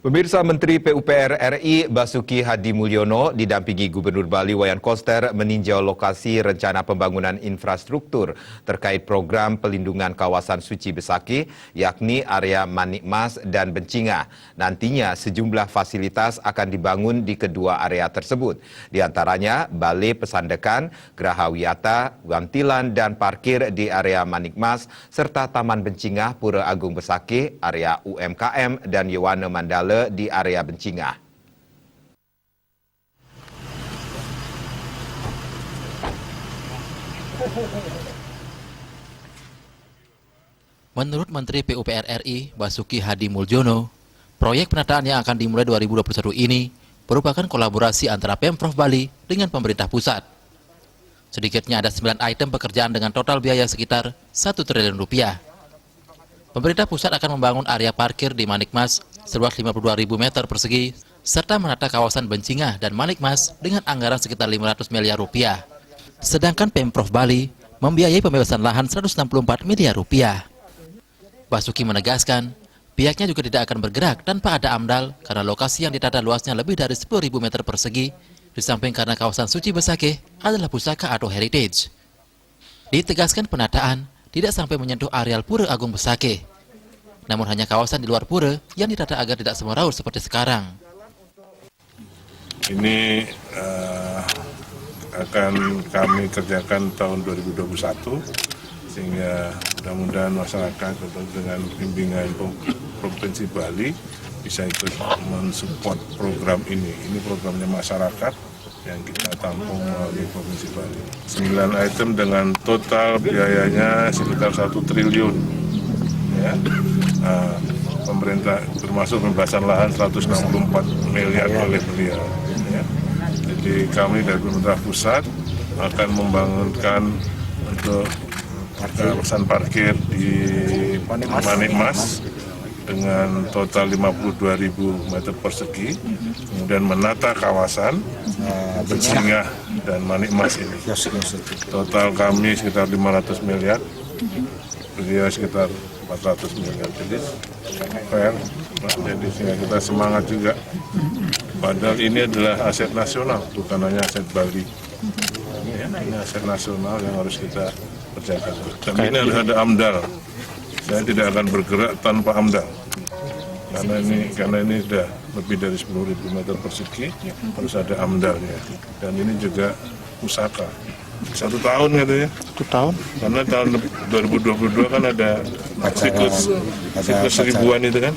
Pemirsa, Menteri PUPR RI Basuki Hadi Mulyono didampingi Gubernur Bali Wayan Koster meninjau lokasi rencana pembangunan infrastruktur terkait program pelindungan kawasan suci Besakih, yakni area Manikmas dan Bencingah. Nantinya sejumlah fasilitas akan dibangun di kedua area tersebut, di antaranya Balai Pesandekan, Geraha Wiyata, Gantilan dan parkir di area Manikmas, serta Taman Bencingah Pura Agung Besakih, area UMKM dan Yewana Mandala di area Bencingah. Menurut Menteri PUPR RI Basuki Hadi Mulyono, proyek penataan yang akan dimulai 2021 ini merupakan kolaborasi antara Pemprov Bali dengan pemerintah pusat. Sedikitnya ada 9 item pekerjaan dengan total biaya sekitar 1 triliun rupiah. Pemerintah pusat akan membangun area parkir di Manikmas seluas 52.000 meter persegi, serta menata kawasan Bencingah dan Manikmas dengan anggaran sekitar 500 miliar rupiah. Sedangkan Pemprov Bali membiayai pembebasan lahan 164 miliar rupiah. Basuki menegaskan, pihaknya juga tidak akan bergerak tanpa ada AMDAL karena lokasi yang ditata luasnya lebih dari 10.000 meter persegi, di samping karena kawasan suci Besakih adalah pusaka atau heritage. Ditegaskan penataan tidak sampai menyentuh areal Pura Agung Besakih, namun hanya kawasan di luar pura yang ditata agar tidak semeraut seperti sekarang. Ini akan kami kerjakan tahun 2021, sehingga mudah-mudahan masyarakat dengan bimbingan Provinsi Bali bisa ikut mensupport program ini. Ini programnya masyarakat yang kita tampung melalui Provinsi Bali. 9 item dengan total biayanya sekitar 1 triliun. Ya. Pemerintah termasuk pembebasan lahan 164 miliar oleh beliau. Ya. Jadi kami dari pemerintah pusat akan membangunkan untuk kawasan parkir di Manikmas dengan total 52.000 meter persegi, kemudian menata kawasan Bencingah dan Manikmas ini. Total kami sekitar 500 miliar, beliau sekitar 400 miliar. Jadi fair, jadi sehingga kita semangat juga. Padahal ini adalah aset nasional, bukan hanya aset Bali. Ini aset nasional yang harus kita kerjakan. Tapi ini harus ada AMDAL. Saya tidak akan bergerak tanpa AMDAL. Karena ini sudah lebih dari 10.000 meter persegi, harus ada AMDAL-nya. Dan ini juga pusaka. 1 tahun katanya. 1 tahun? Karena tahun 2022 kan ada siklus seribuan itu kan.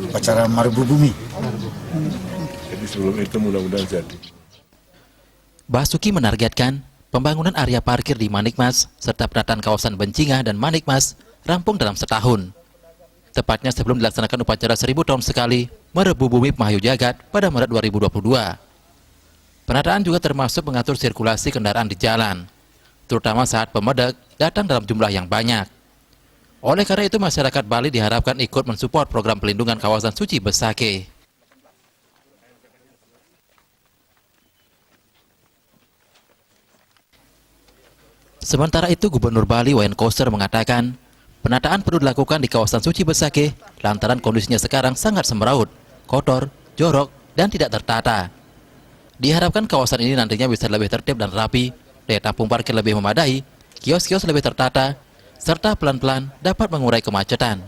Upacara Maribu Bumi. Jadi sebelum itu mudah-mudahan jadi. Basuki menargetkan pembangunan area parkir di Manikmas serta penataan kawasan Bencingah dan Manikmas rampung dalam setahun. Tepatnya sebelum dilaksanakan upacara 1000 tahun sekali Merebu Bumi Pemahayu Jagat pada Maret 2022. Penataan juga termasuk mengatur sirkulasi kendaraan di jalan, terutama saat pemedek datang dalam jumlah yang banyak. Oleh karena itu, masyarakat Bali diharapkan ikut mensupport program pelindungan kawasan suci Besakih. Sementara itu, Gubernur Bali Wayan Koster mengatakan, penataan perlu dilakukan di kawasan suci Besakih lantaran kondisinya sekarang sangat semeraut, kotor, jorok, dan tidak tertata. Diharapkan kawasan ini nantinya bisa lebih tertib dan rapi, daya tampung parkir lebih memadai, kios-kios lebih tertata, serta pelan-pelan dapat mengurai kemacetan.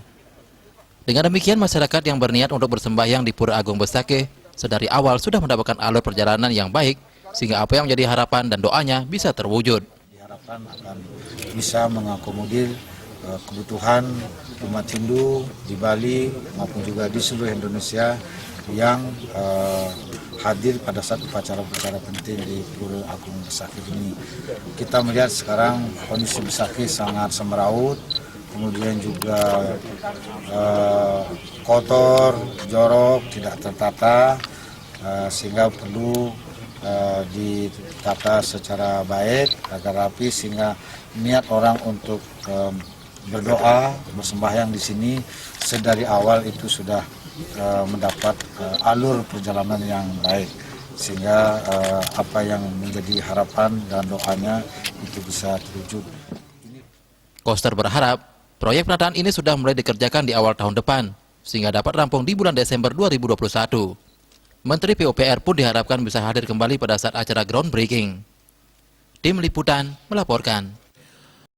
Dengan demikian, masyarakat yang berniat untuk bersembahyang di Pura Agung Besakih sedari awal sudah mendapatkan alur perjalanan yang baik, sehingga apa yang menjadi harapan dan doanya bisa terwujud. Diharapkan akan bisa mengakomodir kebutuhan umat Hindu di Bali maupun juga di seluruh Indonesia yang hadir pada saat upacara-upacara penting di Pura Agung Besakih ini. Kita melihat sekarang kondisi Besakih sangat semeraut, kemudian juga kotor, jorok, tidak tertata, sehingga perlu ditata secara baik agar rapi, sehingga niat orang untuk berdoa, bersembahyang di sini sedari awal itu sudah mendapat alur perjalanan yang baik, sehingga apa yang menjadi harapan dan doanya itu bisa terwujud. Koster berharap proyek penataan ini sudah mulai dikerjakan di awal tahun depan, sehingga dapat rampung di bulan Desember 2021. Menteri PUPR pun diharapkan bisa hadir kembali pada saat acara groundbreaking. Tim Liputan melaporkan.